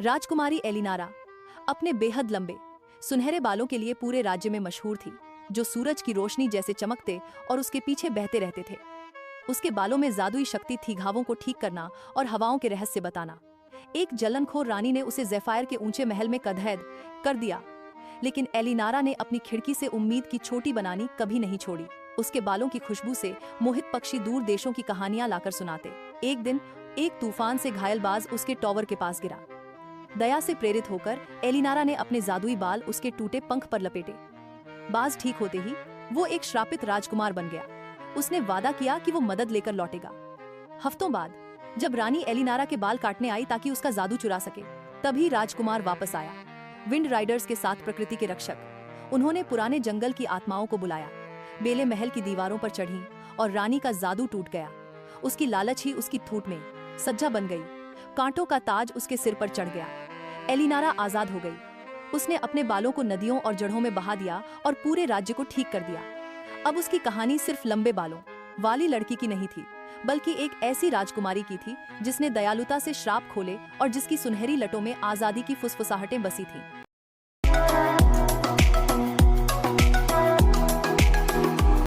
राजकुमारी एलिनारा अपने बेहद लंबे सुनहरे बालों के लिए पूरे राज्य में मशहूर थी, जो सूरज की रोशनी जैसे चमकते और उसके पीछे बहते रहते थे। उसके बालों में जादुई शक्ति थी, घावों को ठीक करना और हवाओं के रहस्य बताना। एक जलनखोर रानी ने उसे ज़ेफायर के ऊंचे महल में कैद कर दिया, लेकिन एलिनारा ने अपनी खिड़की से उम्मीद की छोटी बनानी कभी नहीं छोड़ी। उसके बालों की खुशबू से मोहित पक्षी दूर देशों की कहानियां लाकर सुनाते। एक दिन एक तूफान से घायल बाज उसके टॉवर के पास गिरा। दया से प्रेरित होकर एलिनारा ने अपने जादुई बाल उसके टूटे पंख पर लपेटे। बाज ठीक होते ही वो एक श्रापित राजकुमार बन गया। उसने वादा किया कि वो मदद लेकर लौटेगा। हफ्तों बाद जब रानी एलिनारा के बाल काटने आई ताकि उसका जादू चुरा सके, तभी राजकुमार वापस आया, विंड राइडर्स के साथ, प्रकृति के रक्षक। उन्होंने पुराने जंगल की आत्माओं को बुलाया। बेलें महल की दीवारों पर चढ़ी और रानी का जादू टूट गया। उसकी लालच ही उसकी ठूठ में सज्जा बन गई। कांटों का ताज उसके सिर पर चढ़ गया। एलिनारा आजाद हो गई। उसने अपने बालों को नदियों और जड़ों में बहा दिया और पूरे राज्य को ठीक कर दिया। अब उसकी कहानी सिर्फ लंबे बालों वाली लड़की की नहीं थी, बल्कि एक ऐसी राजकुमारी की थी जिसने दयालुता से श्राप खोले और जिसकी सुनहरी लटों में आजादी की फुसफुसाहटें बसी थीं।